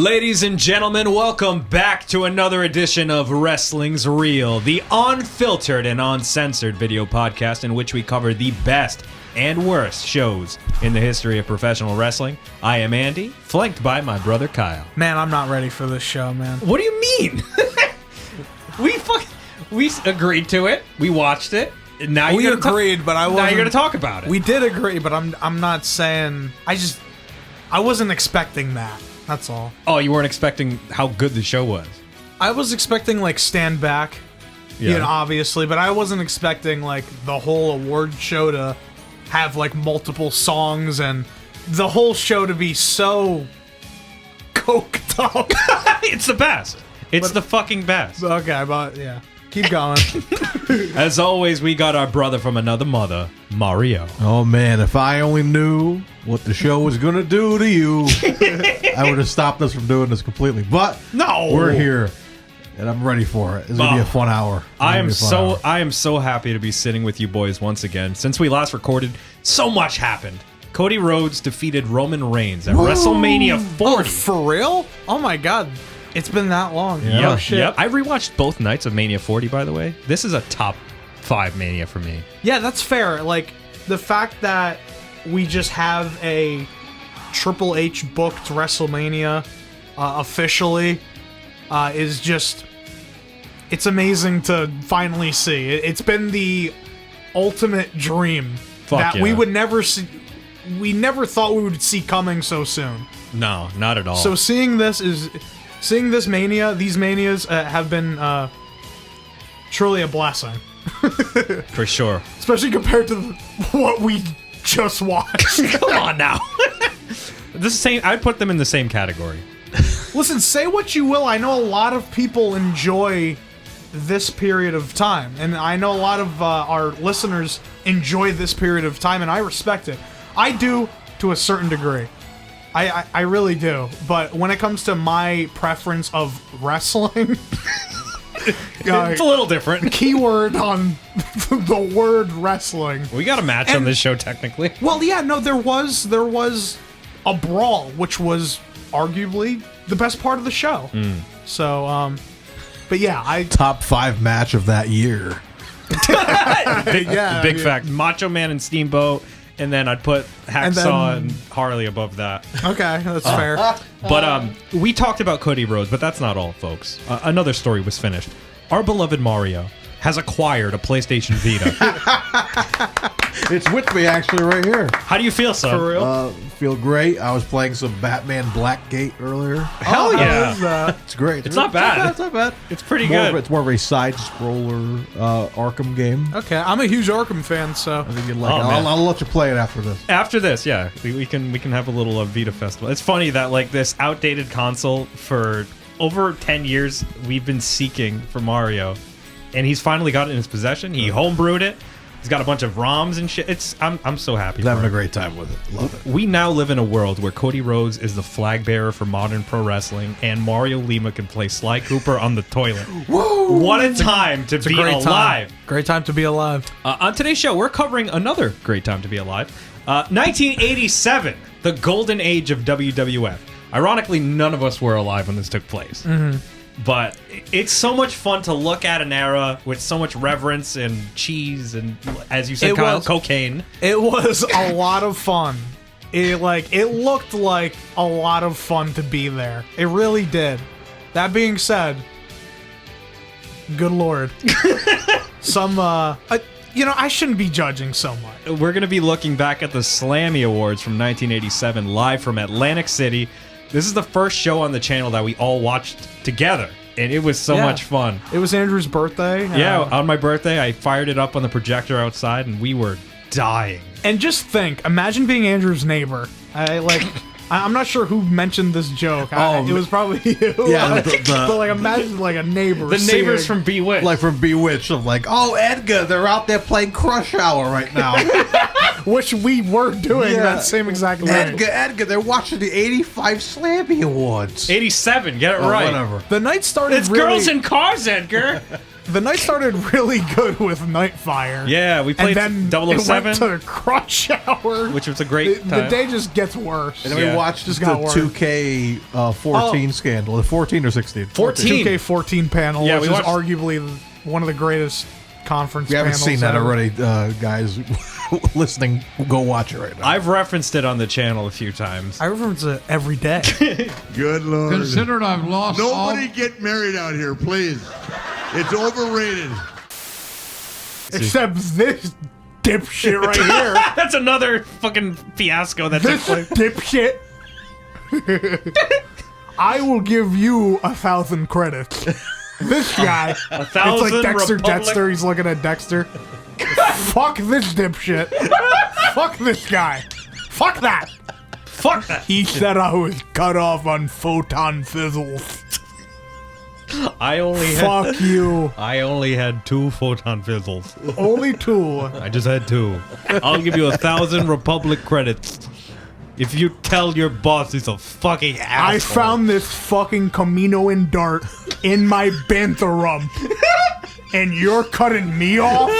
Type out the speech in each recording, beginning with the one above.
Ladies and gentlemen, welcome back to another edition of Wrestling's Real, the unfiltered and uncensored video podcast in which we cover the best and worst shows in the history of professional wrestling. I am Andy, flanked by my brother Kyle. Man, I'm not ready for this show, man. What do you mean? We agreed to it. We watched it. Now We agreed, but I wasn't. Now you're going to talk about it. We did agree, but I'm not saying. I wasn't expecting that. That's all. Oh, you weren't expecting how good the show was. I was expecting like Stand Back, obviously, but I wasn't expecting like the whole award show to have like multiple songs and the whole show to be so coked up. It's the best. It's the fucking best. Okay, but yeah, keep going. As always, we got our brother from another mother, Mario. Oh man, if I only knew what the show was gonna do to you, I would have stopped us from doing this completely. But no, we're here, and I'm ready for it. It's gonna be a fun hour. I am so happy to be sitting with you boys once again. Since we last recorded, so much happened. Cody Rhodes defeated Roman Reigns at WrestleMania 40. Oh, for real? Oh my god. It's been that long. Yeah. Oh, shit. Yep. I rewatched both nights of Mania 40, by the way. This is a top 5 Mania for me. Yeah, that's fair. Like, the fact that we just have a Triple H booked WrestleMania officially is just... It's amazing to finally see. It's been the ultimate dream that we would never see... We never thought we would see coming so soon. No, not at all. So seeing this Mania, these Manias have been truly a blessing. For sure. Especially compared to what we just watched. Come on now. I'd put them in the same category. Listen, say what you will. I know a lot of people enjoy this period of time. And I know a lot of our listeners enjoy this period of time, and I respect it. I do, to a certain degree. I really do. But when it comes to my preference of wrestling... It's a little different. Keyword on the word wrestling. We got a match on this show, technically. Well, yeah, no, there was a brawl, which was arguably the best part of the show. So, but yeah, top 5 match of that year. Big fact. Macho Man and Steamboat. And then I'd put Hacksaw and Harley above that. Okay, that's fair. But we talked about Cody Rhodes, but that's not all, folks. Another story was finished. Our beloved Mario has acquired a PlayStation Vita. It's with me, actually, right here. How do you feel, son? For real? Feel great. I was playing some Batman Blackgate earlier. Hell yeah. It's great. It's not bad. It's not bad. It's pretty good. It's more of a side-scroller Arkham game. Okay, I'm a huge Arkham fan, so... I think you'd like it. I'll let you play it after this. After this, yeah. We can have a little Vita festival. It's funny that, like, this outdated console for over 10 years we've been seeking for Mario, and he's finally got it in his possession. He homebrewed it. He's got a bunch of ROMs and shit. I'm so happy. He's having a great time with it. Love it. We now live in a world where Cody Rhodes is the flag bearer for modern pro wrestling, and Mario Lima can play Sly Cooper on the toilet. Woo! What a time to be alive. Great time to be alive. On today's show, we're covering another great time to be alive. 1987, the golden age of WWF. Ironically, none of us were alive when this took place. But it's so much fun to look at an era with so much reverence and cheese and, as you said, Kyle, cocaine. It was a lot of fun. It looked like a lot of fun to be there. It really did. That being said, good lord. I shouldn't be judging so much. We're going to be looking back at the Slammy Awards from 1987, live from Atlantic City. This is the first show on the channel that we all watched together, and it was so much fun. It was Andrew's birthday. Yeah, on my birthday, I fired it up on the projector outside, and we were dying. And just think, imagine being Andrew's neighbor. I'm not sure who mentioned this joke. It was probably you. Yeah, but like, imagine like a neighbor. The neighbors from Bewitched. Like from Bewitched, of like, oh, Edgar, they're out there playing Crush Hour right now. Which we were doing that same exact night. Edgar, they're watching the 85 Slammy Awards. 87, get it right. Whatever. The night started It's girls in cars, Edgar. the night started really good with Nightfire. Yeah, we played and then 007, it went to Crush Hour, which was a great the time. day just gets worse. And then Yeah. we watched Just the got worse. 2K14 scandal. The 14 or 16? 14. 2K14 panel, Yeah, which we is watched- arguably one of the greatest conference If you haven't panels seen that ever. already, guys listening, go watch it right now. I've referenced it on the channel a few times. I reference it every day. Good Lord. Considered I've lost Nobody get married out here, please. It's overrated. Except this dipshit right here. That's another fucking fiasco that took This place. dipshit. I will give you 1,000 credits. This guy. 1,000 It's like Dexter Republic- Jetster. He's looking at Dexter. Fuck this dipshit. Fuck this guy. Fuck that. Fuck that. He said I was cut off on photon fizzles. I only Fuck you. I only had 2 photon fizzles. Only 2. I just had 2. I'll give you 1,000 Republic credits if you tell your boss he's a fucking asshole. I found this fucking Camino and Dart in my bantha rump. And you're cutting me off?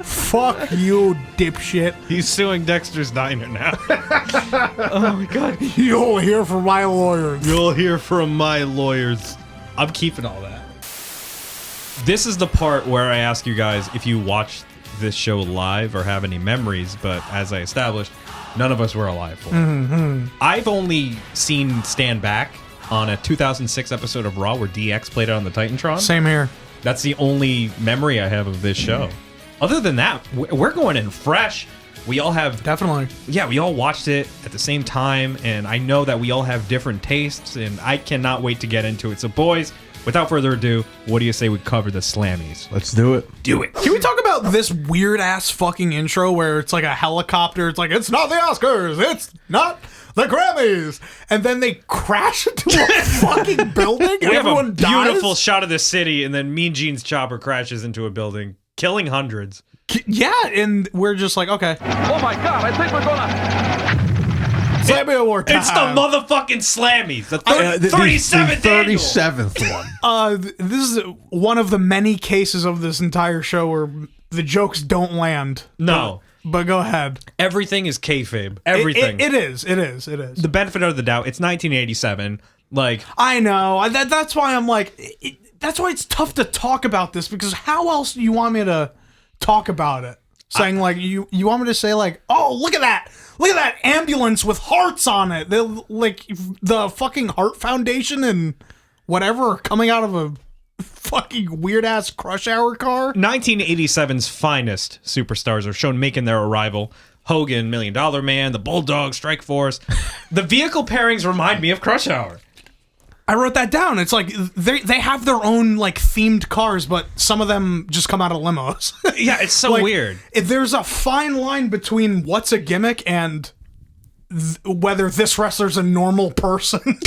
Fuck you, dipshit. He's suing Dexter's Diner now. Oh my god. You'll hear from my lawyers. You'll hear from my lawyers. I'm keeping all that. This is the part where I ask you guys if you watched this show live or have any memories, but as I established, none of us were alive for it. I've only seen Stand Back on a 2006 episode of Raw where DX played it on the Titantron. Same here. That's the only memory I have of this show. Other than that, we're going in fresh. We all have... Definitely. Yeah, we all watched it at the same time, and I know that we all have different tastes, and I cannot wait to get into it. So, boys, without further ado, what do you say we cover the Slammies? Let's do it. Do it. Can we talk about this weird ass fucking intro where it's like a helicopter? It's like, it's not the Oscars. It's not the Grammys. And then they crash into a fucking building. We have a Everyone beautiful dies? shot of the city, and then Mean Gene's chopper crashes into a building, killing hundreds. Yeah, and we're just like, okay. Oh my god, I think we're gonna... Slammy Award time. It's the motherfucking Slammies. The 37th annual. 37th one. This is one of the many cases of this entire show where the jokes don't land. No. But go ahead. Everything is kayfabe. Everything. It is. The benefit of the doubt, it's 1987. Like, I know. That's why I'm like, that's why it's tough to talk about this, because how else do you want me to talk about it? Saying like, you want me to say like, oh, look at that ambulance with hearts on it. They're like the fucking Hart Foundation and whatever are coming out of a fucking weird ass Crush Hour car. 1987's finest superstars are shown making their arrival. Hogan, $1 Million Man, the Bulldog, Strike Force. The vehicle pairings remind me of Crush Hour. I wrote that down. It's like they have their own like themed cars, but some of them just come out of limos. Yeah, it's so Like, weird. There's a fine line between what's a gimmick and whether this wrestler's a normal person.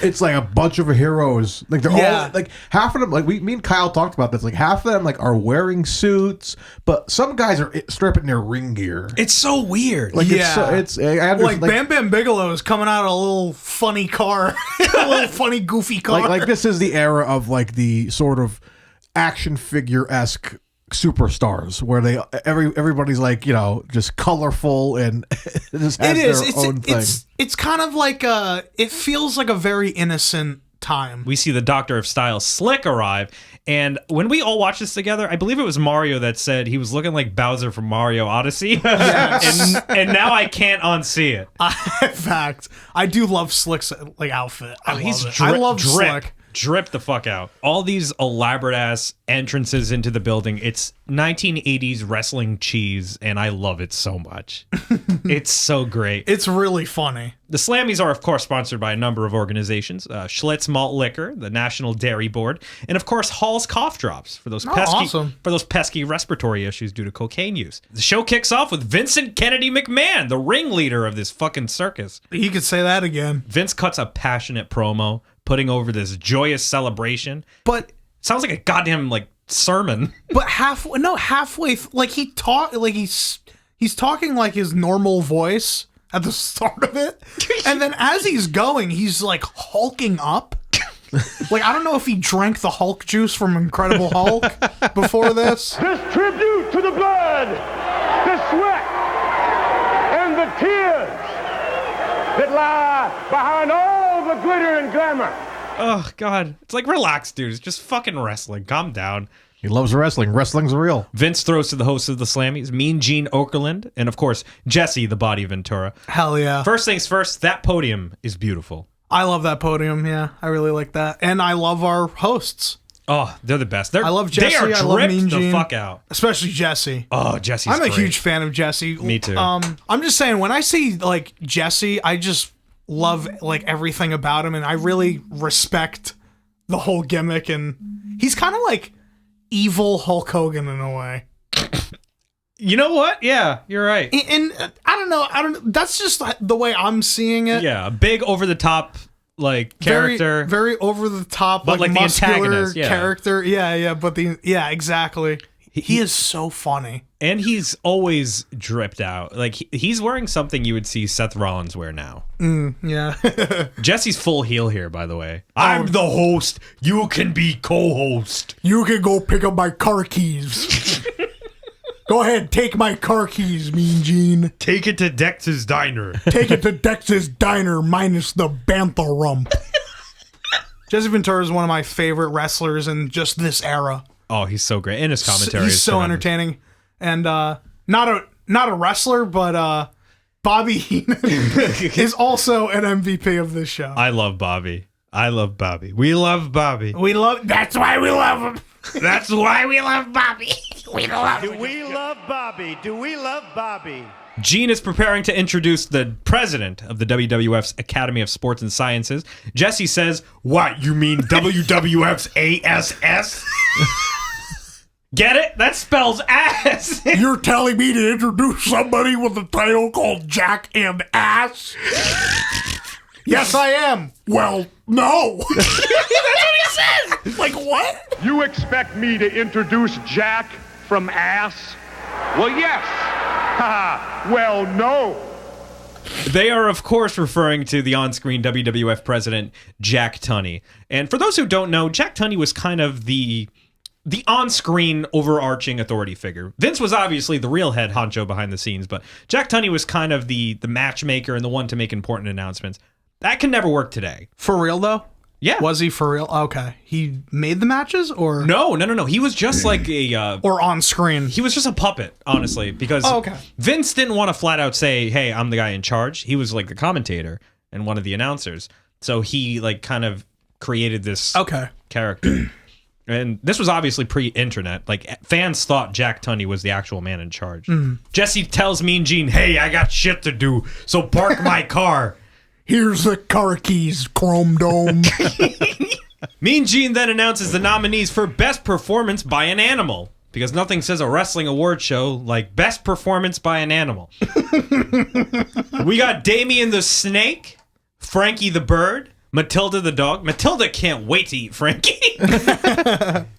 It's like a bunch of heroes. Like they're Yeah. all like half of them. Like me and Kyle talked about this. Like half of them like are wearing suits, but some guys are stripping their ring gear. It's so weird. Like Yeah. it's I understand, Like Bam Bam Bigelow is coming out of a little funny car, a little funny goofy car. like this is the era of like the sort of action figure-esque superstars where everybody's like, you know, just colorful and just has it is. their own thing. It's kind of like it feels like a very innocent time. We see the Doctor of Style Slick arrive, and when we all watched this together, I believe it was Mario that said he was looking like Bowser from Mario Odyssey. and now I can't unsee it. In fact, I do love Slick's like outfit. I love He's it. I love Slick. Drip the fuck out. All these elaborate ass entrances into the building. It's 1980s wrestling cheese, and I love it so much. It's so great. It's really funny. The Slammies are, of course, sponsored by a number of organizations. Schlitz Malt Liquor, the National Dairy Board, and, of course, Hall's Cough Drops for those pesky respiratory issues due to cocaine use. The show kicks off with Vincent Kennedy McMahon, the ringleader of this fucking circus. He could say that again. Vince cuts a passionate promo, putting over this joyous celebration. But Sounds like a goddamn, like, sermon. But halfway, like he's talking like his normal voice at the start of it, and then as he's going, he's like hulking up, Like, I don't know if he drank the Hulk juice from Incredible Hulk before this. This tribute to the blood, the sweat, and the tears that lie behind all the glitter and glamour. Oh, God. It's like, relax, dude. It's just fucking wrestling. Calm down. He loves wrestling. Wrestling's real. Vince throws to the host of the Slammies, Mean Gene Okerlund, and, of course, Jesse, the Body Ventura. Hell yeah. First things first, that podium is beautiful. I love that podium, yeah. I really like that. And I love our hosts. Oh, they're the best. I love Jesse. They are I love dripped Mean Gene. the fuck out. Especially Jesse. Oh, Jesse's I'm a great. huge fan of Jesse. Me too. I'm just saying, when I see, like, Jesse, I just love, like, everything about him, and I really respect the whole gimmick, and he's kind of like evil Hulk Hogan in a way. You know what? Yeah, you're right. And I don't know. That's just the way I'm seeing it. Yeah, a big over the top like character, very over the top, but like the muscular antagonist, yeah. character. Yeah. But exactly. He is so funny, and he's always dripped out. Like he's wearing something you would see Seth Rollins wear now. Yeah. Jesse's full heel here, by the way. I'm the host. You can be co-host. You can go pick up my car keys. Go ahead, take my car keys, Mean Gene. Take it to Dex's Diner. Take it to Dex's Diner minus the bantha rump. Jesse Ventura is one of my favorite wrestlers in just this era. Oh, he's so great. And his commentary He's is so tremendous. entertaining. And not a wrestler, but Bobby Heenan is also an MVP of this show. I love Bobby. We love Bobby. That's why we love him. That's why we love Bobby. Do we love Bobby? Do we love Bobby? Gene is preparing to introduce the president of the WWF's Academy of Sports and Sciences. Jesse says, "What, you mean WWF's ASS?" Get it? That spells ass. You're telling me to introduce somebody with a title called Jack and Ass? Yes, I am. Well, no. That's what he says. Like, what? You expect me to introduce Jack from ass? Well, yes. Haha. Well, no. They are, of course, referring to the on-screen WWF president, Jack Tunney. And for those who don't know, Jack Tunney was kind of the on-screen overarching authority figure. Vince was obviously the real head honcho behind the scenes, but Jack Tunney was kind of the matchmaker and the one to make important announcements. That can never work today. For real, though? Yeah. Was he for real? Okay. He made the matches, or? No. He was just like a... or on screen? He was just a puppet, honestly, because Vince didn't want to flat out say, hey, I'm the guy in charge. He was like the commentator and one of the announcers. So he like kind of created this character. And this was obviously pre-internet. Like, fans thought Jack Tunney was the actual man in charge. Jesse tells Mean Gene, hey, I got shit to do, so park my car. Here's the car keys, Chrome Dome. Mean Gene then announces the nominees for Best Performance by an Animal. Because nothing says a wrestling award show like Best Performance by an Animal. We got Damien the Snake, Frankie the Bird, Matilda the dog. Matilda can't wait to eat Frankie.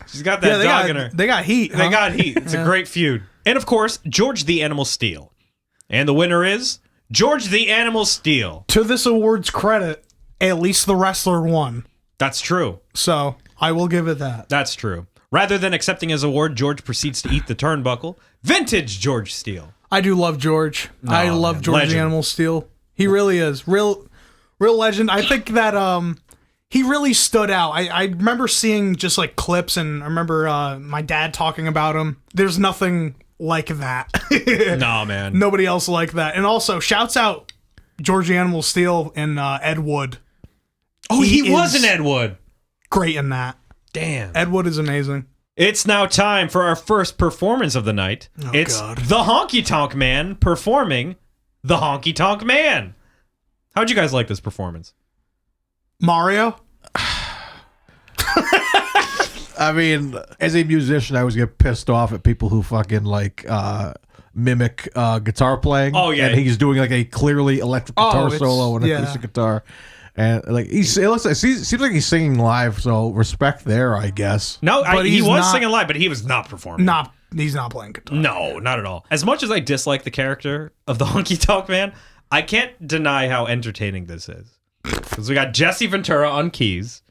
She's got that dog in her. They got heat. They got heat. It's a great feud. And of course, George the Animal Steel. And the winner is George the Animal Steel. To this award's credit, at least the wrestler won. That's true. So I will give it that. That's true. Rather than accepting his award, George proceeds to eat the turnbuckle. Vintage George Steel. I do love George. I love George the Animal Steel. He really is. Real legend. I think that he really stood out. I remember seeing just like clips, and I remember my dad talking about him. There's nothing like that. No, man. Nobody else like that. And also, shouts out George the Animal Steel and Ed Wood. Oh, he was in Ed Wood. Great in that. Damn. Ed Wood is amazing. It's now time for our first performance of the night. It's the Honky Tonk Man performing the Honky Tonk Man. How'd you guys like this performance? Mario? I mean, as a musician, I always get pissed off at people who fucking like mimic guitar playing. Oh, yeah. And he's doing like a clearly electric guitar solo and acoustic guitar. And like it seems like he's singing live, so respect there, I guess. No, he was singing live, but he was not performing. He's not playing guitar. No, not at all. As much as I dislike the character of the Honky Tonk Man, I can't deny how entertaining this is. Because we got Jesse Ventura on keys.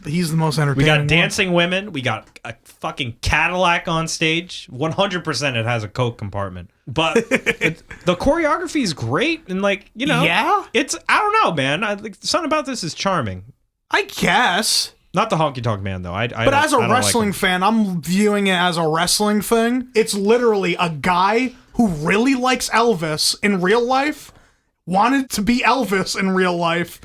He's the most entertaining. We got one. dancing women. We got a fucking Cadillac on stage. 100% it has a Coke compartment. But the choreography is great. And Yeah? It's, I don't know, man. Something about this is charming. I guess. Not the Honky Tonk Man, though. But as a wrestling fan, I'm viewing it as a wrestling thing. It's literally a guy who really likes Elvis in real life, wanted to be Elvis in real life,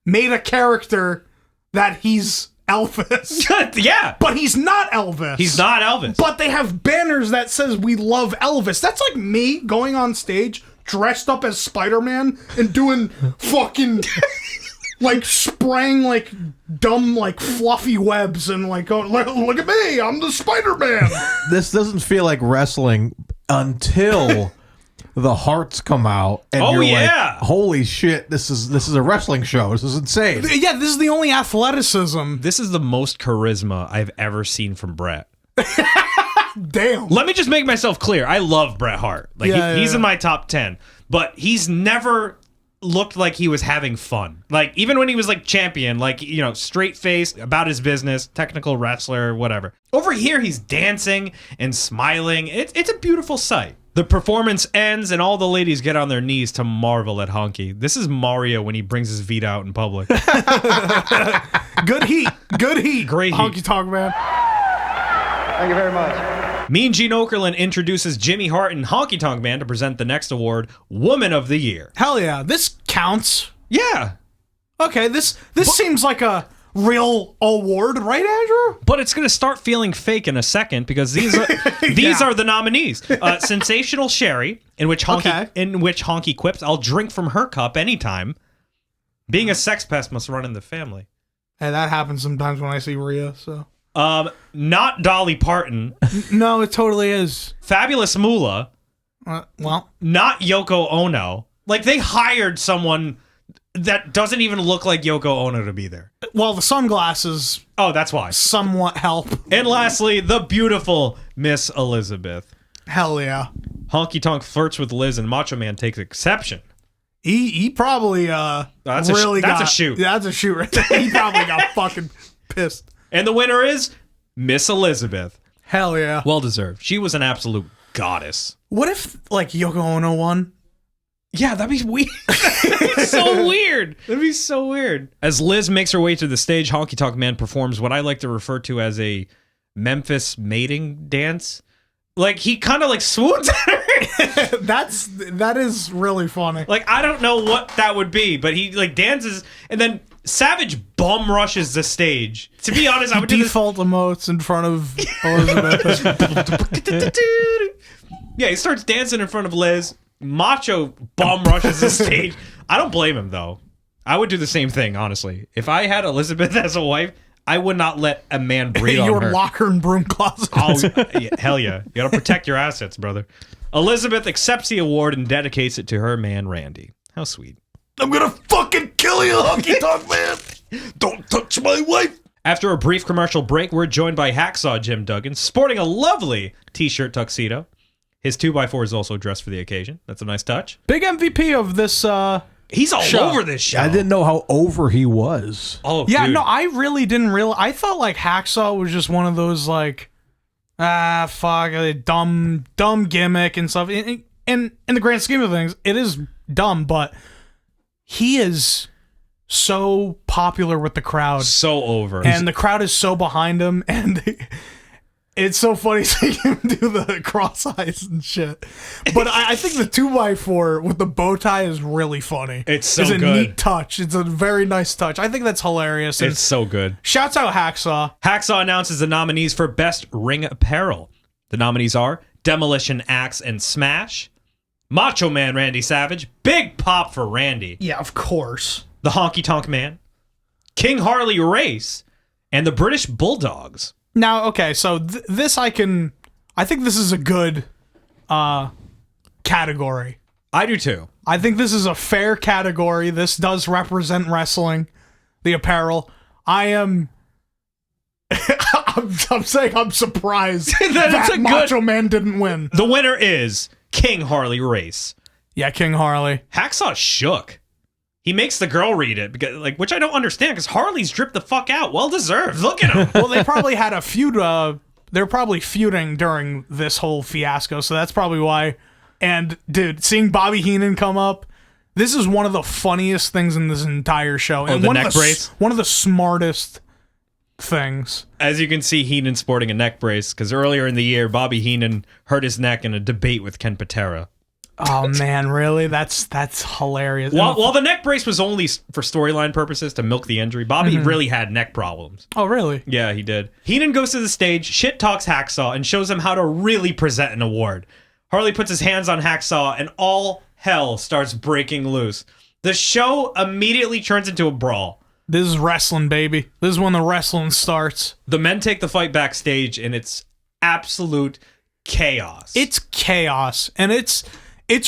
made a character that he's Elvis. Yeah. But he's not Elvis. He's not Elvis. But they have banners that says we love Elvis. That's like me going on stage dressed up as Spider-Man and doing fucking spraying dumb fluffy webs and going, look at me, I'm the Spider-Man. This doesn't feel like wrestling until the Harts come out and you're like, holy shit, this is a wrestling show. This is insane. Yeah, this is the only athleticism. This is the most charisma I've ever seen from Bret. Damn. Let me just make myself clear. I love Bret Hart. He's in my top 10, but he's never looked like he was having fun. Even when he was champion, straight face, about his business, technical wrestler, whatever. Over here, he's dancing and smiling. It's a beautiful sight. The performance ends and all the ladies get on their knees to marvel at Honky. This is Mario when he brings his Vita out in public. Good heat. Great heat. Honky Tonk Man. Thank you very much. Mean Gene Okerlund introduces Jimmy Hart and Honky Tonk Man to present the next award, Woman of the Year. Hell yeah, this counts. Yeah. Okay, this seems like a real award, right, Andrew? But it's going to start feeling fake in a second because these are the nominees. Sensational Sherry, in which Honky quips, "I'll drink from her cup anytime." Being a sex pest must run in the family. Hey, that happens sometimes when I see Rhea, so. Not Dolly Parton. No, it totally is. Fabulous Moolah. Well. Not Yoko Ono. They hired someone that doesn't even look like Yoko Ono to be there. Well, the sunglasses. Oh, that's why. Somewhat help. And lastly, the beautiful Miss Elizabeth. Hell yeah. Honky Tonk flirts with Liz and Macho Man takes exception. He probably that's really a shoot. Yeah, that's a shoot right there. He probably got fucking pissed. And the winner is Miss Elizabeth. Hell yeah. Well deserved. She was an absolute goddess. What if Yoko Ono won? Yeah, that'd be weird. That'd be so weird. That'd be so weird. As Liz makes her way to the stage, Honky Tonk Man performs what I like to refer to as a Memphis mating dance. He kind of swoons at her. That is really funny. I don't know what that would be, but he dances and then Savage bum rushes the stage. To be honest, I would default emotes in front of Elizabeth. Yeah, he starts dancing in front of Liz. Macho bum rushes the stage. I don't blame him, though. I would do the same thing, honestly. If I had Elizabeth as a wife, I would not let a man breathe on her. You would lock her in broom closet. Oh, yeah, hell yeah. You gotta protect your assets, brother. Elizabeth accepts the award and dedicates it to her man, Randy. How sweet. I'm gonna fucking kill you, Honky Tonk Man. Don't touch my wife. After a brief commercial break, we're joined by Hacksaw Jim Duggan, sporting a lovely t-shirt tuxedo. His 2x4 is also dressed for the occasion. That's a nice touch. Big MVP of this He's all show. over this show. I didn't know how over he was. Oh, yeah, dude. no, I really didn't realize. I thought Hacksaw was just one of those fuck, a dumb gimmick and stuff. And in the grand scheme of things, it is dumb, but he is so popular with the crowd. So over. And the crowd is so behind him, and it's so funny seeing him do the cross eyes and shit. But I think the 2x4 with the bow tie is really funny. It's so good. It's a good. neat touch. It's a very nice touch. I think that's hilarious. And it's so good. Shouts out Hacksaw. Hacksaw announces the nominees for Best Ring Apparel. The nominees are Demolition Axe and Smash, Macho Man Randy Savage, big pop for Randy. Yeah, of course. The Honky Tonk Man, King Harley Race, and the British Bulldogs. Now, okay, so this I think this is a good category. I do too. I think this is a fair category. This does represent wrestling, the apparel. I'm saying I'm surprised that Macho Man didn't win. The winner is King Harley Race. Yeah, King Harley. Hacksaw shook. He makes the girl read it, because, like, which I don't understand, because Harley's dripped the fuck out. Well deserved. Look at him. Well, they probably had a feud. They're probably feuding during this whole fiasco, so that's probably why. And, dude, seeing Bobby Heenan come up, this is one of the funniest things in this entire show. Oh, And the one neck of the, brace? One of the smartest things. As you can see, Heenan sporting a neck brace, because earlier in the year, Bobby Heenan hurt his neck in a debate with Ken Patera. Oh, man, really? That's hilarious. While the neck brace was only for storyline purposes to milk the injury, Bobby really had neck problems. Oh, really? Yeah, he did. Heenan goes to the stage, shit talks Hacksaw, and shows him how to really present an award. Harley puts his hands on Hacksaw, and all hell starts breaking loose. The show immediately turns into a brawl. This is wrestling, baby. This is when the wrestling starts. The men take the fight backstage, and it's absolute chaos. It's chaos, and it's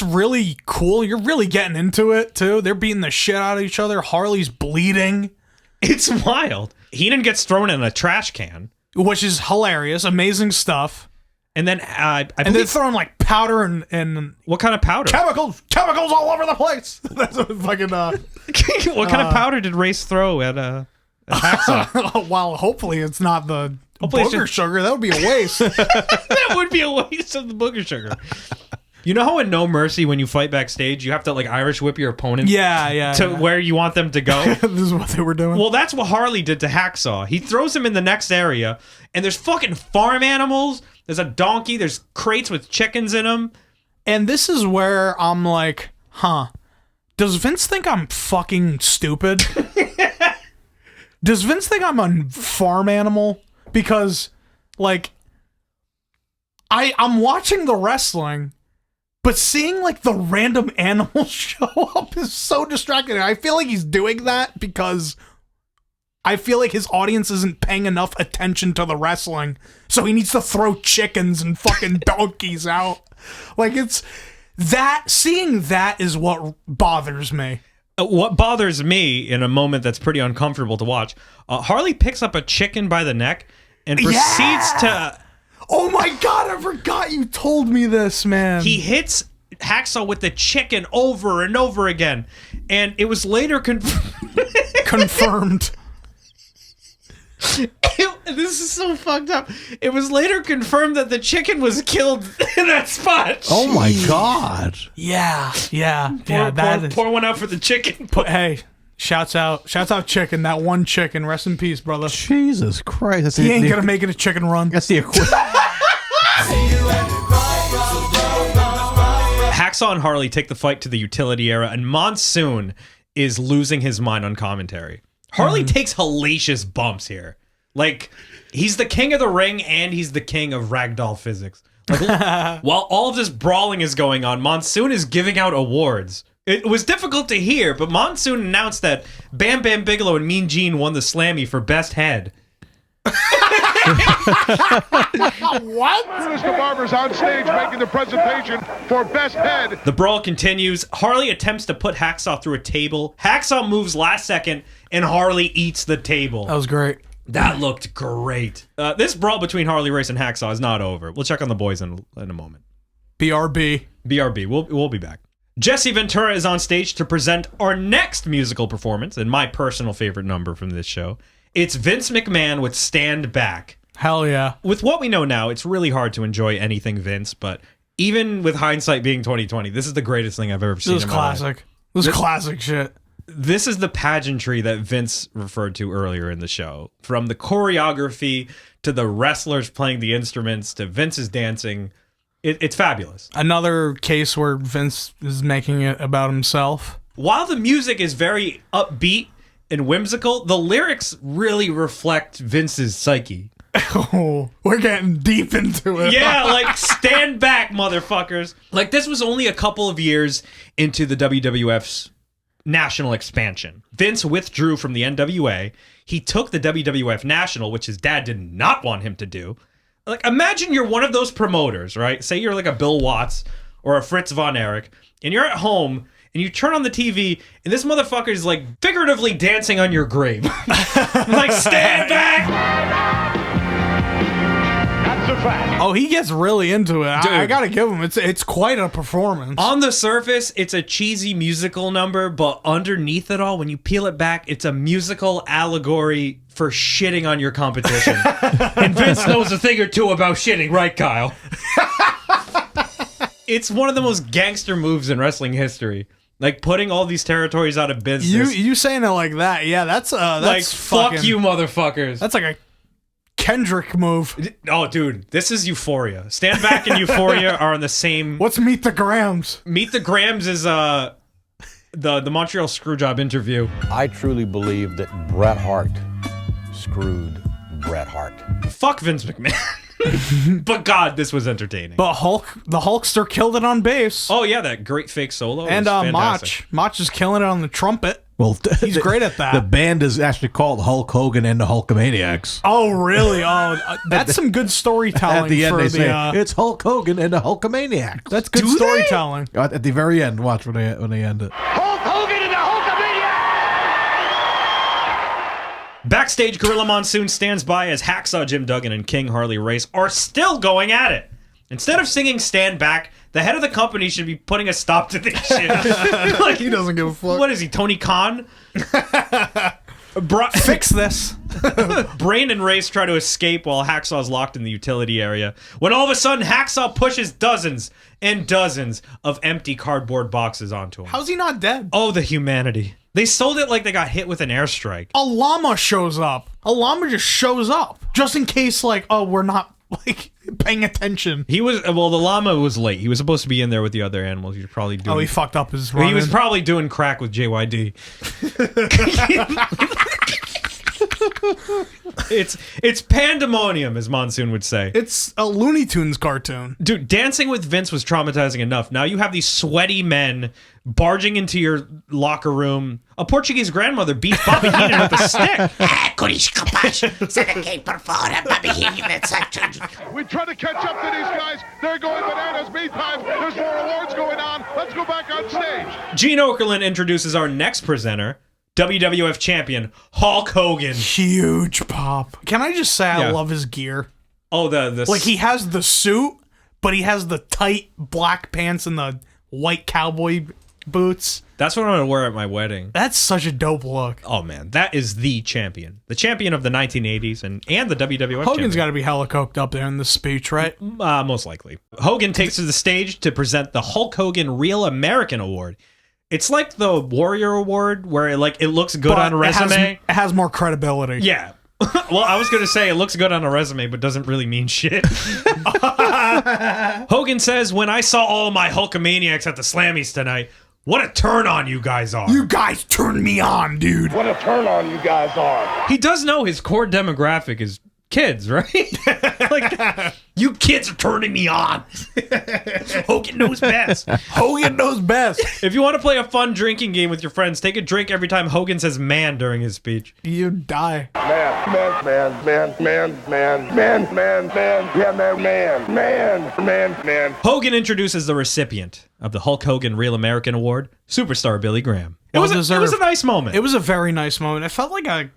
really cool. You're really getting into it, too. They're beating the shit out of each other. Harley's bleeding. It's wild. Heenan gets thrown in a trash can. Which is hilarious. Amazing stuff. And then I And they're believe... throwing, like, powder and What kind of powder? chemicals all over the place. That's a fucking, What kind of powder did Race throw at Hacksaw? well, hopefully it's not the Hopefully it's booger just- sugar. That would be a waste. That would be a waste of the booger sugar. You know how in No Mercy, when you fight backstage, you have to like Irish whip your opponent to where you want them to go? This is what they were doing. Well, that's what Harley did to Hacksaw. He throws him in the next area, and there's fucking farm animals. There's a donkey. There's crates with chickens in them. And this is where I'm like, does Vince think I'm fucking stupid? Does Vince think I'm a farm animal? Because, like, I'm watching the wrestling, but seeing, like, the random animals show up is so distracting. I feel like he's doing that because I feel like his audience isn't paying enough attention to the wrestling, so he needs to throw chickens and fucking donkeys out. Like, it's that, seeing that is what bothers me. What bothers me in a moment that's pretty uncomfortable to watch, Harley picks up a chicken by the neck and proceeds to... Oh my god, I forgot you told me this, man. He hits Hacksaw with the chicken over and over again, and it was later confirmed. This is so fucked up. It was later confirmed that the chicken was killed in that spot. Oh my god. Yeah. Pour one out for the chicken. Hey, shouts out chicken, that one chicken. Rest in peace, brother. Jesus Christ. That's He ain't gonna make it a chicken run. That's the equivalent. Hacksaw and Harley take the fight to the utility era, and Monsoon is losing his mind on commentary. Harley takes hellacious bumps here. Like, he's the king of the ring, and he's the king of ragdoll physics. Like, while all of this brawling is going on, Monsoon is giving out awards. It was difficult to hear, but Monsoon announced that Bam Bam Bigelow and Mean Gene won the Slammy for best head. What? Mr. Barber's on stage making the presentation for best head. The brawl continues. Harley attempts to put Hacksaw through a table. Hacksaw moves last second, and Harley eats the table. That was great. That looked great. This brawl between Harley Race and Hacksaw is not over. We'll check on the boys in a moment. BRB. We'll be back. Jesse Ventura is on stage to present our next musical performance, and my personal favorite number from this show. It's Vince McMahon with Stand Back. Hell yeah. With what we know now, it's really hard to enjoy anything Vince, but even with hindsight being 2020, this is the greatest thing I've ever seen. This is classic. This is classic shit. This is the pageantry that Vince referred to earlier in the show. From the choreography to the wrestlers playing the instruments to Vince's dancing. It's fabulous. Another case where Vince is making it about himself. While the music is very upbeat and whimsical, the lyrics really reflect Vince's psyche. Oh, we're getting deep into it. Yeah, like, stand back, motherfuckers. Like, this was only a couple of years into the WWF's national expansion. Vince withdrew from the NWA. He took the WWF National, which his dad did not want him to do. Like, imagine you're one of those promoters, right? Say you're like a Bill Watts or a Fritz Von Erich, and you're at home, and you turn on the TV, and this motherfucker is, like, figuratively dancing on your grave. Like, stand back! That's That's a fact. Oh, he gets really into it. Dude. I gotta give him. It's quite a performance. On the surface, it's a cheesy musical number, but underneath it all, when you peel it back, it's a musical allegory for shitting on your competition. And Vince knows a thing or two about shitting, right, Kyle? It's one of the most gangster moves in wrestling history. Like, putting all these territories out of business. You saying it like that? Yeah, that's like, fucking, fuck you, motherfuckers. That's like a Kendrick move. Oh, dude, this is Euphoria. Stand Back and Euphoria are on the same... What's Meet the Grams? Meet the Grams is the Montreal Screwjob interview. I truly believe that Bret Hart screwed Bret Hart. Fuck Vince McMahon. But God, this was entertaining. But the Hulkster killed it on bass. Oh yeah, that great fake solo. And was fantastic. Mach is killing it on the trumpet. Well, he's great at that. The band is actually called Hulk Hogan and the Hulkamaniacs. Oh, really? Oh, that's some good storytelling. At the end, for they the, say it's Hulk Hogan and the Hulkamaniacs. That's good storytelling. At the very end, watch when they end it. Hulk Hogan and the Hulkamaniacs! Backstage, Gorilla Monsoon stands by as Hacksaw Jim Duggan and King Harley Race are still going at it. Instead of singing Stand Back, the head of the company should be putting a stop to this shit. Like, He doesn't give a fuck. what is he, Tony Khan? Fix this. Brain and Race try to escape while Hacksaw's locked in the utility area. When all of a sudden, Hacksaw pushes dozens and dozens of empty cardboard boxes onto him. How's he not dead? Oh, the humanity. They sold it like they got hit with an airstrike. A llama shows up. A llama just shows up. Just in case, like, oh, we're not, like, paying attention. The llama was late. He was supposed to be in there with the other animals. He was probably doing... Oh, he fucked up his run. He was probably doing crack with JYD. It's pandemonium, as Monsoon would say. It's a Looney Tunes cartoon. Dude, dancing with Vince was traumatizing enough. Now you have these sweaty men barging into your locker room. A Portuguese grandmother beats Bobby Heenan with a stick. We try to catch up to these guys. They're going bananas. Meantime, there's more awards going on. Let's go back on stage. Gene Okerlund introduces our next presenter, WWF champion Hulk Hogan. Huge pop. Can I just say I Yeah. love his gear? Oh, the Like, he has the suit, but he has the tight black pants and the white cowboy boots. That's what I'm gonna wear at my wedding. That's such a dope look. Oh man, that is the champion of the 1980s and the WWF. Hogan's got to be hella coked up there in this speech, right? Most likely. Hogan takes to the stage to present the Hulk Hogan Real American Award. It's like the Warrior Award, where it looks good on a resume. It has more credibility. Yeah. Well, I was going to say it looks good on a resume, but doesn't really mean shit. Hogan says, when I saw all of my Hulkamaniacs at the Slammies tonight, what a turn on you guys are. You guys turned me on, dude. What a turn on you guys are. He does know his core demographic is kids, right? Like, you kids are turning me on. Hogan knows best. Hogan knows best. If you want to play a fun drinking game with your friends, take a drink every time Hogan says man during his speech. You die. Man. Yeah, man. Hogan introduces the recipient of the Hulk Hogan Real American Award, Superstar Billy Graham. It Well was a nice moment. It was a very nice moment. It felt like a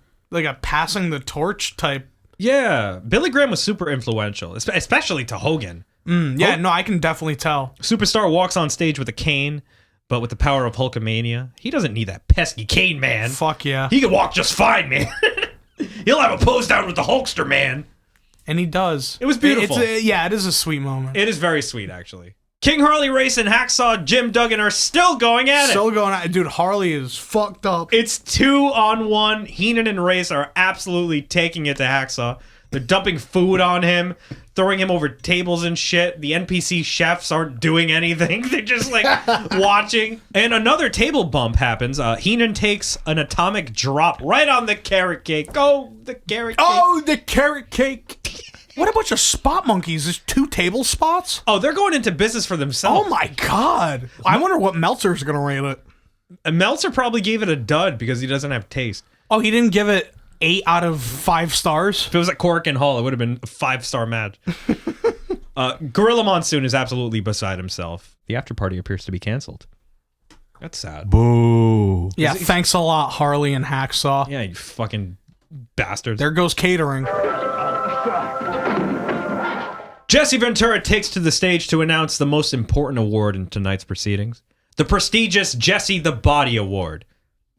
passing the torch type. Yeah, Billy Graham was super influential, especially to Hogan. Yeah, no, I can definitely tell. Superstar walks on stage with a cane, but with the power of Hulkamania, he doesn't need that pesky cane, man. Fuck yeah. He can walk just fine, man. He'll have a pose down with the Hulkster, man. And he does. It was beautiful. It is a sweet moment. It is very sweet, actually. King Harley Race and Hacksaw Jim Duggan are still going at it. Still going at it. Dude, Harley is fucked up. It's 2-on-1. Heenan and Race are absolutely taking it to Hacksaw. They're dumping food on him, throwing him over tables and shit. The NPC chefs aren't doing anything. They're just like watching. And another table bump happens. Heenan takes an atomic drop right on the carrot cake. Oh, the carrot cake. Oh, the carrot cake. What a bunch of spot monkeys. There's 2 table spots? Oh, they're going into business for themselves. Oh my God. I wonder what Meltzer's going to rate it. Meltzer probably gave it a dud because he doesn't have taste. Oh, he didn't give it 8 out of 5 stars? If it was at Cork and Hall, it would have been a 5-star match. Gorilla Monsoon is absolutely beside himself. The after party appears to be canceled. That's sad. Boo. Yeah, thanks a lot, Harley and Hacksaw. Yeah, you fucking bastards. There goes catering. Jesse Ventura takes to the stage to announce the most important award in tonight's proceedings, the prestigious Jesse the Body Award.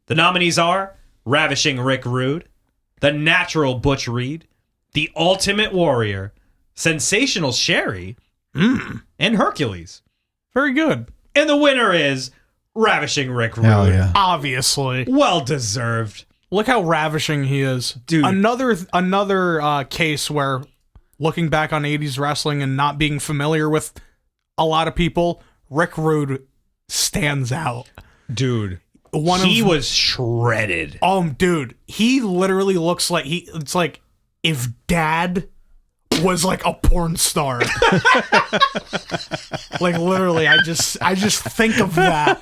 The nominees are Ravishing Rick Rude, The Natural Butch Reed, The Ultimate Warrior, Sensational Sherry, and Hercules. Very good. And the winner is Ravishing Rick Rude. Hell yeah. Obviously. Well deserved. Look how ravishing he is. Dude. Another case where looking back on 80s wrestling and not being familiar with a lot of people, Rick Rude stands out. Dude. He was shredded. Dude, he literally looks like it's like if Dad was like a porn star. Like literally, I just think of that.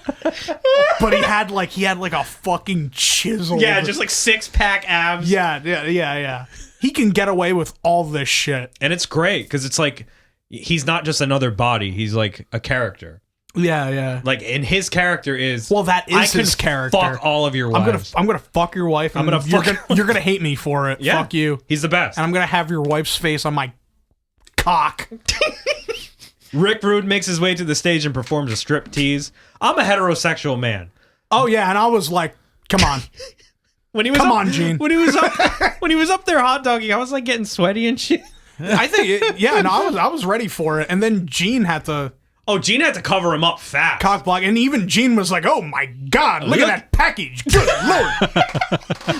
But he had like a fucking chisel. Yeah, just like 6-pack abs. Yeah. He can get away with all this shit. And it's great because it's like he's not just another body, he's like a character. Yeah. Like, and his character is... Well, that is his character. Fuck all of your wives. I'm gonna fuck your wife. And you're gonna hate me for it. Yeah. Fuck you. He's the best. And I'm gonna have your wife's face on my cock. Rick Rude makes his way to the stage and performs a strip tease. I'm a heterosexual man. Oh yeah, and I was like, come on. Come on, Gene. When he was up there hot dogging, I was like getting sweaty and shit. I think I was ready for it, and then Gene had to. Oh, Gene had to cover him up fast. Cock block, and even Gene was like, "Oh my God, look at that package! Good Lord,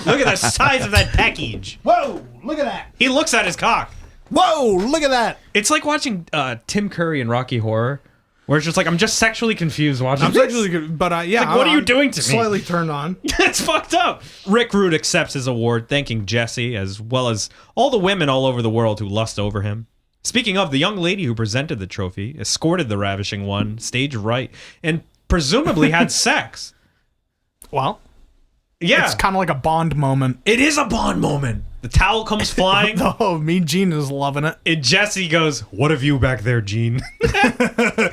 look at the size of that package! Whoa, look at that! He looks at his cock. Whoa, look at that! It's like watching Tim Curry in Rocky Horror, where it's just like I'm just sexually confused watching. I'm sexually confused, but yeah, like, what are you doing to me? Slightly turned on. It's fucked up. Rick Rude accepts his award, thanking Jesse as well as all the women all over the world who lust over him. Speaking of, the young lady who presented the trophy escorted the ravishing one stage right and presumably had sex. Well, yeah. It's kind of like a Bond moment. It is a Bond moment. The towel comes flying. Oh, me, Gene is loving it. And Jesse goes, "What have you back there, Gene?" What have you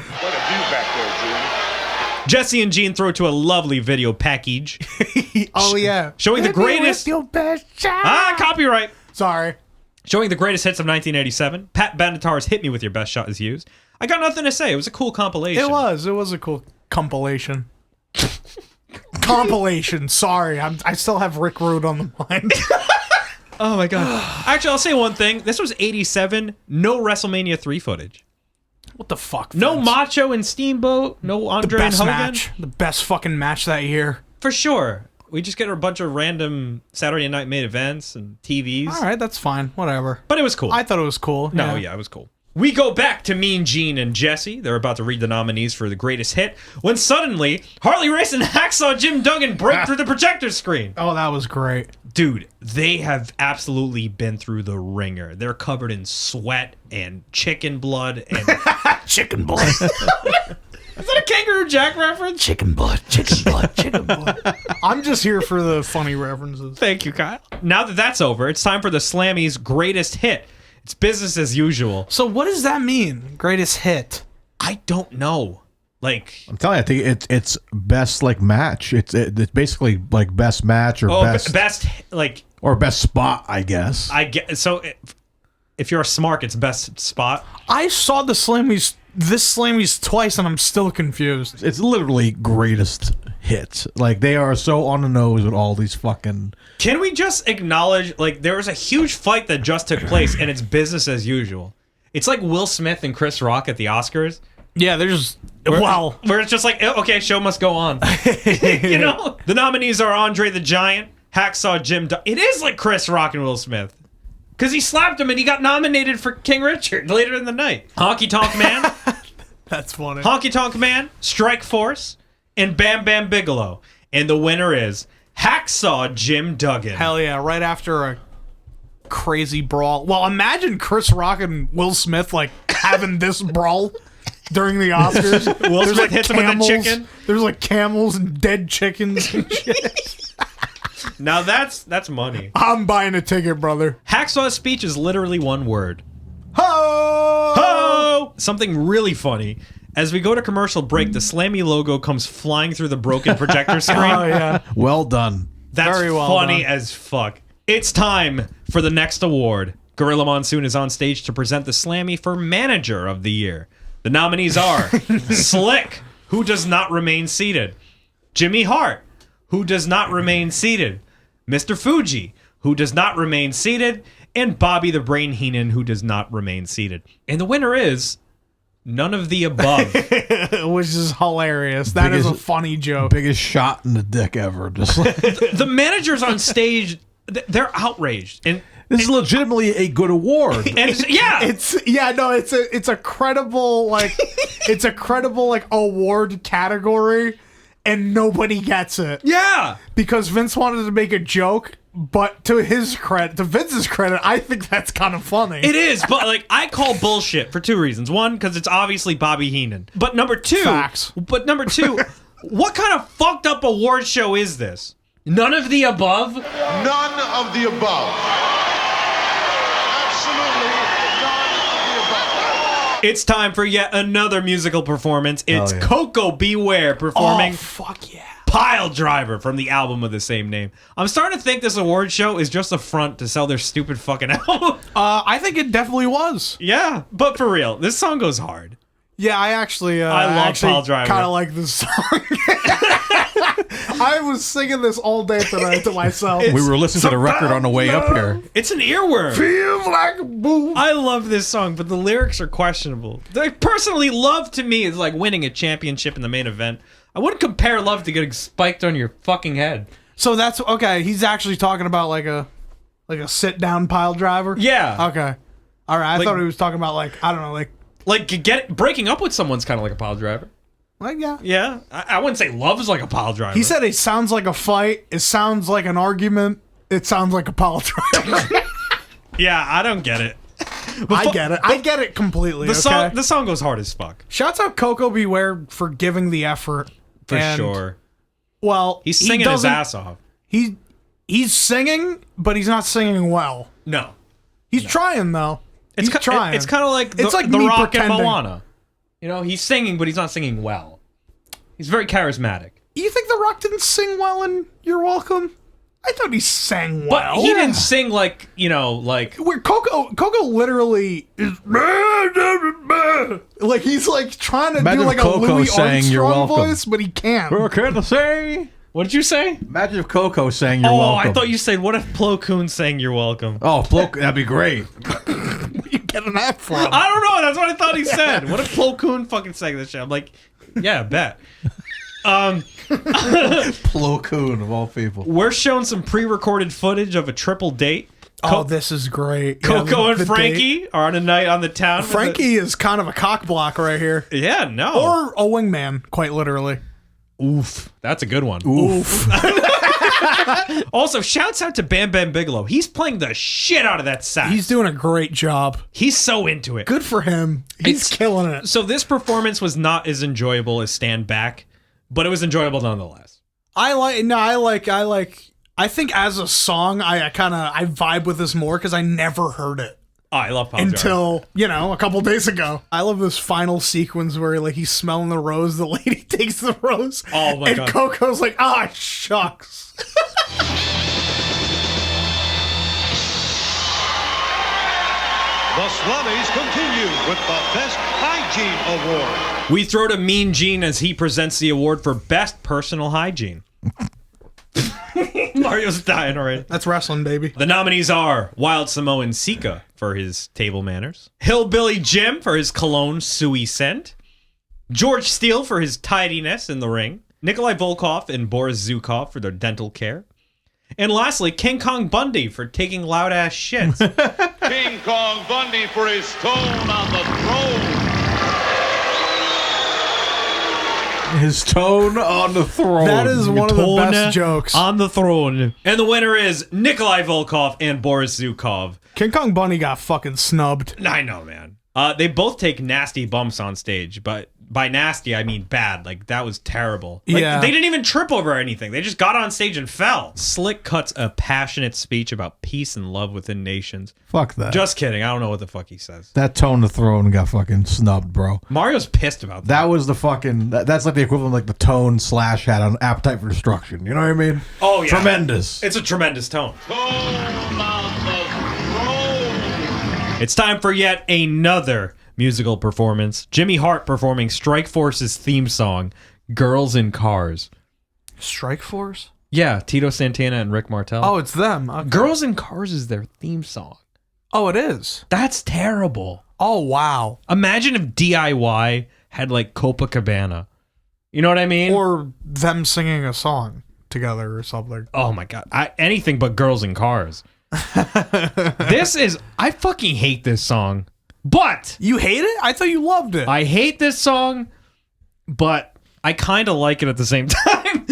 back there, Gene? Jesse and Gene throw to a lovely video package. Oh, yeah. Showing the greatest... Your best shot. Copyright. Sorry. Showing the greatest hits of 1987. Pat Benatar's "Hit Me With Your Best Shot" is used. I got nothing to say. It was a cool compilation. It was a cool compilation. Compilation. Sorry, I still have Rick Rude on the mind. Oh my God. Actually, I'll say one thing. This was 87. No WrestleMania 3 footage. What the fuck? No Vince? Macho and Steamboat. No Andre and Hogan. Match. The best fucking match that year. For sure. We just get a bunch of random Saturday Night main events and TVs. All right, that's fine. Whatever. But it was cool. I thought it was cool. No, yeah, it was cool. We go back to Mean Gene and Jesse. They're about to read the nominees for the greatest hit when suddenly Harley Race and Hacksaw Jim Duggan break through the projector screen. Oh, that was great. Dude, they have absolutely been through the ringer. They're covered in sweat and chicken blood and chicken blood. Is that a Kangaroo Jack reference? Chicken blood, chicken blood, chicken blood. I'm just here for the funny references. Thank you, Kyle. Now that that's over, it's time for the Slammy's greatest hit. It's business as usual. So what does that mean? Greatest hit? I don't know. Like, I'm telling you, I think it's best like match. It's basically like best match or best like or best spot, I guess. I get so. If you're a smart, it's best spot. I saw this Slammy's twice, and I'm still confused. It's literally greatest hits. Like, they are so on the nose with all these fucking... Can we just acknowledge, like, there was a huge fight that just took place, and it's business as usual. It's like Will Smith and Chris Rock at the Oscars. Yeah, they're just... Where it's just like, okay, show must go on. You know? The nominees are Andre the Giant, Hacksaw Jim... It is like Chris Rock and Will Smith. Because he slapped him and he got nominated for King Richard later in the night. Honky Tonk Man. That's funny. Honky Tonk Man, Strike Force, and Bam Bam Bigelow. And the winner is Hacksaw Jim Duggan. Hell yeah, right after a crazy brawl. Well, imagine Chris Rock and Will Smith, like, having this brawl during the Oscars. Will Smith hits him with a chicken. There's, like, camels and dead chickens and shit. Now that's money. I'm buying a ticket, brother. Hacksaw's speech is literally one word. Ho! Ho! Something really funny. As we go to commercial break, the Slammy logo comes flying through the broken projector screen. Oh, yeah. Well done. That's very well funny done. as fuck. It's time for the next award. Gorilla Monsoon is on stage to present the Slammy for Manager of the Year. The nominees are Slick, who does not remain seated, Jimmy Hart, who does not remain seated, Mr. Fuji, who does not remain seated, and Bobby the Brain Heenan, who does not remain seated. And the winner is none of the above. Which is hilarious. That is a funny joke. Biggest shot in the dick ever. Just like, The managers on stage, they're outraged. And this is legitimately a good award. And it's a credible award category, and nobody gets it. Yeah, because Vince wanted to make a joke, but to Vince's credit, I think that's kind of funny. it is. But like, I call bullshit for two reasons. One, because it's obviously Bobby Heenan. But number two, Facts. what kind of fucked up award show is this? None of the above. None of the above. Absolutely none of the above. It's time for yet another musical performance. It's yeah. Koko B. Ware performing fuck yeah. Piledriver from the album of the same name. I'm starting to think this award show is just a front to sell their stupid fucking album. I think it definitely was. Yeah, but for real, this song goes hard. Yeah, I love Piledriver. Kind of like this song. I was singing this all day tonight to myself. We were listening to the record on the way up here. It's an earworm. Feels like a boom. I love this song, but the lyrics are questionable. Like, personally, love to me is like winning a championship in the main event. I wouldn't compare love to getting spiked on your fucking head. So that's okay. He's actually talking about like a sit down pile driver. Yeah. Okay. All right. I thought he was talking about I don't know, breaking up with someone's kind of like a pile driver. yeah. Yeah, I wouldn't say love is like a pile driver. He said it sounds like a fight. It sounds like an argument. It sounds like a pile driver. Yeah, I don't get it. I get it. I get it completely. The song goes hard as fuck. Shouts out Koko B. Ware for giving the effort. For sure. Well, He's singing his ass off. He's singing, but he's not singing well. No. He's trying though. He's trying. It's kind of like it's like the me Rock pretending. and Moana. You know, he's singing, but he's not singing well. He's very charismatic. You think The Rock didn't sing well in You're Welcome? I thought he sang well. But he didn't sing like, Where Koko literally is like he's like trying to Imagine do like if Koko a Louis sang You're Armstrong Welcome. voice, but he can't. What can I say? What did you say? Imagine if Koko sang You're Oh, Welcome. I thought you said, what if Plo Koon sang You're Welcome? Oh, that'd be great. Where you getting that from? I don't know. That's what I thought he said. What if Plo Koon fucking sang this shit? I'm like, yeah, bet. Plo Koon, of all people. We're showing some pre-recorded footage of a triple date. Oh, this is great. Coco and the Frankie date. are on a night on the town. Frankie is kind of a cock block right here. Yeah, no. Or a wingman, quite literally. Oof. That's a good one. Oof. Also, shouts out to Bam Bam Bigelow. He's playing the shit out of that sax. He's doing a great job. He's so into it. Good for him. He's killing it. So this performance was not as enjoyable as Stand Back, but it was enjoyable nonetheless. I think as a song, I vibe with this more because I never heard it. Oh, I love Piledriver. Until, a couple days ago. I love this final sequence where he's smelling the rose, the lady takes the rose. Oh my God. And Coco's like, shucks. The Slammies continue with the Best Hygiene Award. We throw to Mean Gene as he presents the award for Best Personal Hygiene. Mario's dying already. That's wrestling, baby. The nominees are Wild Samoan Sika for his table manners, Hillbilly Jim for his cologne suey scent, George Steele for his tidiness in the ring, Nikolai Volkov and Boris Zukov for their dental care, and lastly, King Kong Bundy for taking loud-ass shits. King Kong Bundy for his tone on the throne. His tone on the throne. That is one of the Tone best jokes. on the throne. And the winner is Nikolai Volkov and Boris Zukov. King Kong Bunny got fucking snubbed. I know, man. They both take nasty bumps on stage, but by nasty, I mean bad. Like, that was terrible. Like, Yeah. They didn't even trip over anything. They just got on stage and fell. Slick cuts a passionate speech about peace and love within nations. Fuck that. Just kidding. I don't know what the fuck he says. That tone the throne got fucking snubbed, bro. Mario's pissed about that. That was the fucking. That's like the equivalent of like the tone Slash had on Appetite for Destruction. You know what I mean? Oh, yeah. Tremendous. It's a tremendous tone. Tone on the throne. It's time for yet another musical performance. Jimmy Hart performing Strikeforce's theme song, Girls in Cars. Strikeforce? Yeah, Tito Santana and Rick Martel. Oh, it's them. Okay. Girls in Cars is their theme song. Oh, it is? That's terrible. Oh, wow. Imagine if DIY had like Copacabana. You know what I mean? Or them singing a song together or something. Oh my God. Anything but Girls in Cars. I fucking hate this song. But you hate it? I thought you loved it. I hate this song, but I kind of like it at the same time.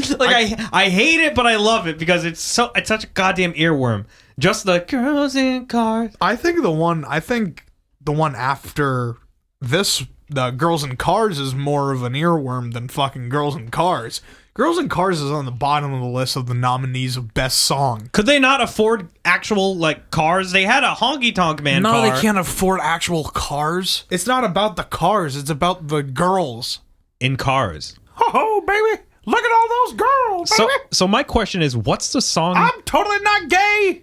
I hate it, but I love it because it's such a goddamn earworm. Just the Girls in Cars. I think the one after this, the Girls in Cars, is more of an earworm than fucking Girls in Cars. Girls in Cars is on the bottom of the list of the nominees of best song. Could they not afford actual like cars? They had a Honky Tonk Man car. No, they can't afford actual cars. It's not about the cars. It's about the girls in cars. Oh, baby. Look at all those girls, baby. So my question is, what's the song? I'm totally not gay.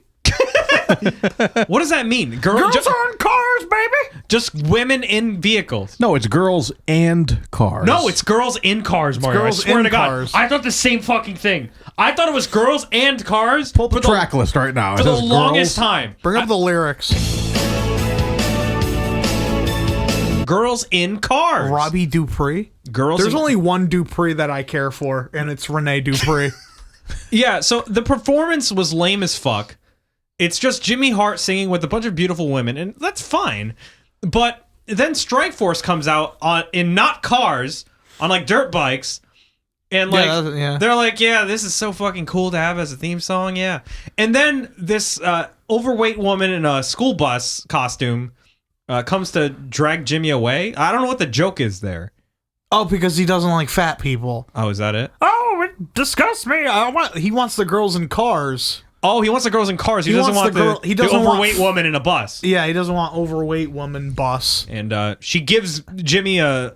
What does that mean? Girls are in cars, baby. Just women in vehicles. No, it's girls and cars. No, it's girls in cars, Mario. I swear to God. Cars. I thought the same fucking thing. I thought it was girls and cars. Pull up the track list right now. For the longest time. Bring up the lyrics. Girls in cars. Robbie Dupree. There's only one Dupree that I care for, and it's Rene Dupree. Yeah, so the performance was lame as fuck. It's just Jimmy Hart singing with a bunch of beautiful women, and that's fine. But then Strikeforce comes out in not cars, on like dirt bikes, and like they're like, yeah, this is so fucking cool to have as a theme song, yeah. And then this overweight woman in a school bus costume comes to drag Jimmy away. I don't know what the joke is there. Oh, because he doesn't like fat people. Oh, is that it? Oh, it disgusts me. He wants the girls in cars. Oh, he wants the girls in cars. He doesn't want the overweight woman in a bus. Yeah, he doesn't want overweight woman bus. And she gives Jimmy a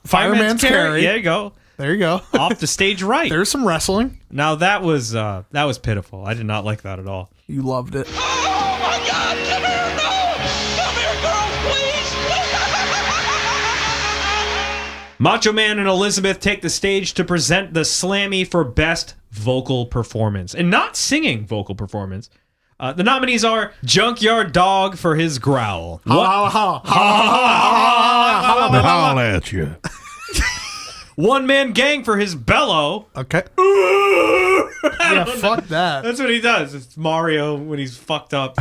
fireman's carry. There you go. There you go. Off the stage right. There's some wrestling. Now that was pitiful. I did not like that at all. You loved it. Oh my God! Come here! No! Come here, girls, please! Macho Man and Elizabeth take the stage to present the Slammy for Best Vocal Performance. And not singing vocal performance. The nominees are Junkyard Dog for his growl. Howl at you. One Man Gang for his bellow. Okay. Yeah, fuck that. That's what he does. It's Mario when he's fucked up.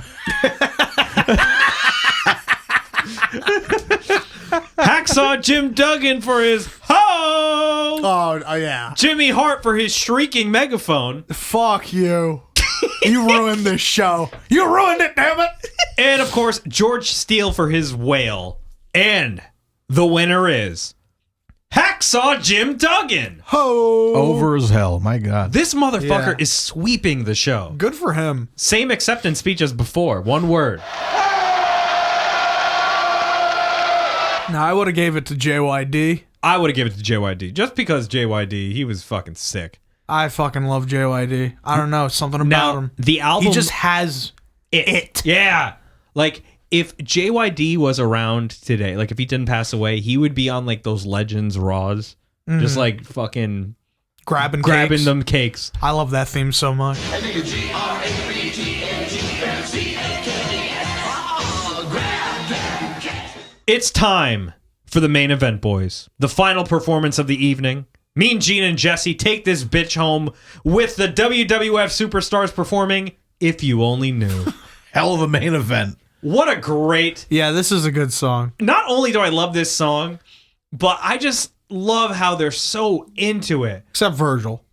Hacksaw Jim Duggan for his ho! Oh, yeah. Jimmy Hart for his shrieking megaphone. Fuck you. You ruined this show. You ruined it, damn it. And, of course, George Steele for his wail. And the winner is Hacksaw Jim Duggan. Ho! Over as hell, my God. This motherfucker is sweeping the show. Good for him. Same acceptance speech as before. One word. No, I would have gave it to JYD. I would have given it to JYD. Just because JYD, he was fucking sick. I fucking love JYD. I don't know. Something about him. The album... He just has it. Yeah. Like, if JYD was around today, like if he didn't pass away, he would be on like those Legends Raws. Just like fucking... Grabbing them cakes. I love that theme so much. It's time for the main event, boys. The final performance of the evening. Mean Gene and Jesse take this bitch home with the WWF Superstars performing If You Only Knew. Hell of a main event. What a great... Yeah, this is a good song. Not only do I love this song, but I just love how they're so into it. Except Virgil.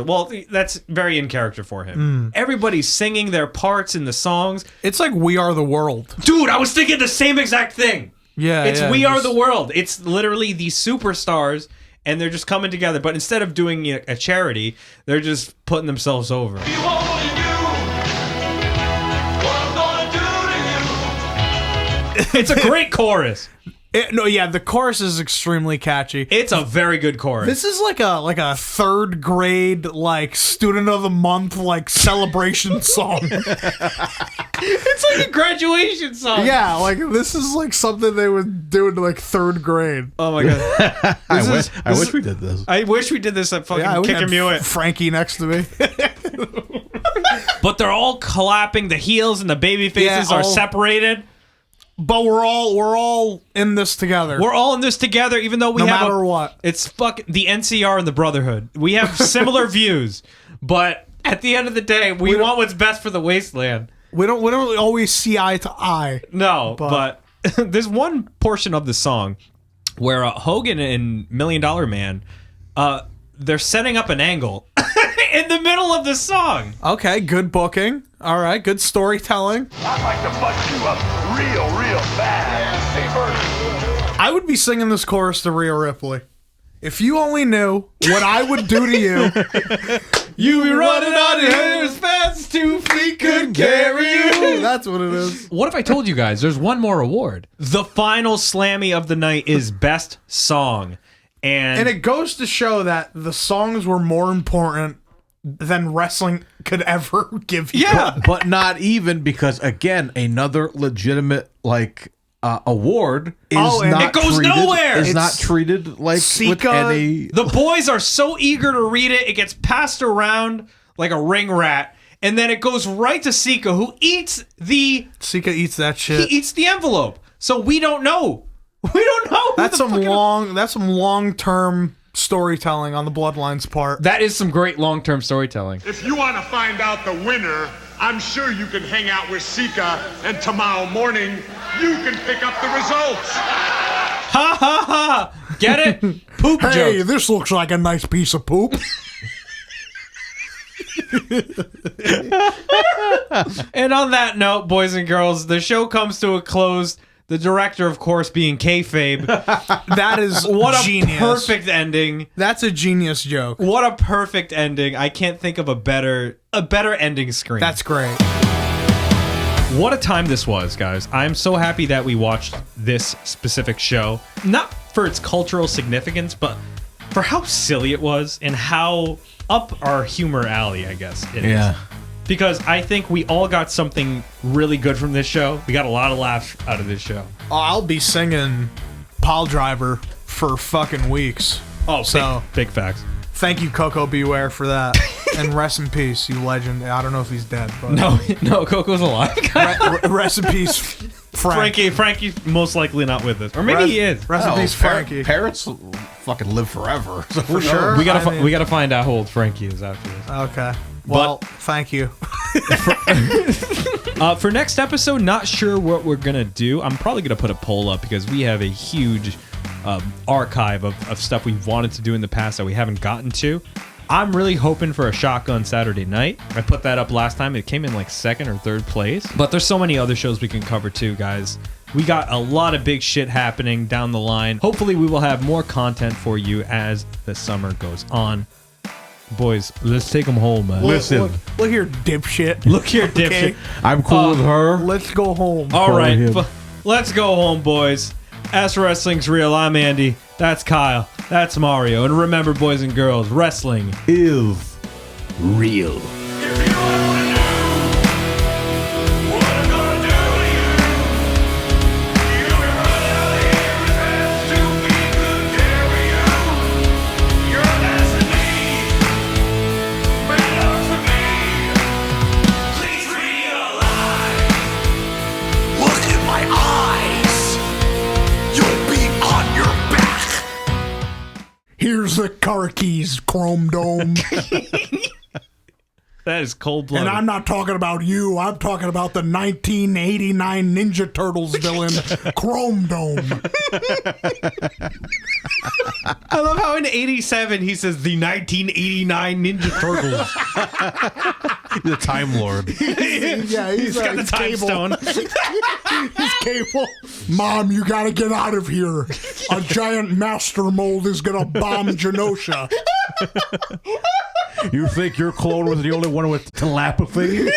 Well, that's very in character for him. Everybody's singing their parts in the songs. It's like We Are the World. Dude, I was thinking the same exact thing. Yeah, it's We Are the World. It's literally the superstars, and they're just coming together. But instead of doing a charity, they're just putting themselves over. It's a great chorus. The chorus is extremely catchy. It's a very good chorus. This is like a third grade student of the month celebration song. It's like a graduation song. Yeah, this is something they would do in third grade. Oh my god. I wish we did this. I wish we did this at fucking Kick and Mewett. Frankie next to me. But they're all clapping. The heels and the baby faces are separated. But we're all in this together. We're all in this together, even though we no have matter what. It's the NCR and the Brotherhood. We have similar views, but at the end of the day, we want what's best for the wasteland. We don't always see eye to eye. No, but there's one portion of the song where Hogan and $1 Million Man, they're setting up an angle in the middle of the song. Okay, good booking. All right, good storytelling. I'd like to bust you up real bad. I would be singing this chorus to Rhea Ripley. If you only knew what I would do to you. You be running on your hair as fast as 2 feet could carry you. That's what it is. What if I told you guys there's one more award? The final Slammy of the night is Best Song. And it goes to show that the songs were more important than wrestling could ever give you. Yeah. But not even, because again, another legitimate award is not it goes treated, nowhere. Is not treated with any. The boys are so eager to read it, it gets passed around like a ring rat, and then it goes right to Sika, who eats Sika eats that shit. He eats the envelope. So we don't know. We don't know. That's some long-term storytelling on the Bloodlines part. That is some great long-term storytelling. If you want to find out the winner, I'm sure you can hang out with Sika, and tomorrow morning you can pick up the results. Ha ha ha! Get it? Poop joke. Hey, this looks like a nice piece of poop. And on that note, boys and girls, the show comes to a close. The director, of course, being kayfabe. That is what genius. A perfect ending. That's a genius joke. What a perfect ending. I can't think of a better ending screen. That's great. What a time this was, guys. I'm so happy that we watched this specific show. Not for its cultural significance, but for how silly it was and how up our humor alley, I guess, it is. Because I think we all got something really good from this show. We got a lot of laughs out of this show. I'll be singing Piledriver for fucking weeks. Oh, so big facts. Thank you, Koko B. Ware, for that. And rest in peace, you legend. I don't know if he's dead, but no, Coco's alive. Rest in peace, Frank. Frankie's most likely not with us, or maybe he is. Rest in peace, Frankie. Parents fucking live forever. So for sure. We gotta find out how old Frankie is after this. Okay. Well, thank you. For next episode, not sure what we're gonna do. I'm probably gonna put a poll up because we have a huge archive of stuff we've wanted to do in the past that we haven't gotten to. I'm really hoping for a Shotgun Saturday Night. I put that up last time. It came in like 2nd or 3rd place. But there's so many other shows we can cover too, guys. We got a lot of big shit happening down the line. Hopefully we will have more content for you as the summer goes on. Boys, let's take them home, man. Look here, dipshit. Look here, dipshit. Okay. I'm cool with her. Let's go home. All right, let's go home, boys. As Wrestling's Real, I'm Andy. That's Kyle. That's Mario. And remember, boys and girls, wrestling is real. Here's the car keys, Chrome Dome. That is cold-blooded. And I'm not talking about you. I'm talking about the 1989 Ninja Turtles villain, Chrome Dome. I love how in 87 he says the 1989 Ninja Turtles. The Time Lord. Yeah, he's got the time stone. He's Cable. Mom, you gotta get out of here. A giant master mold is gonna bomb Genosha. You think your clone was the only one with telepathy?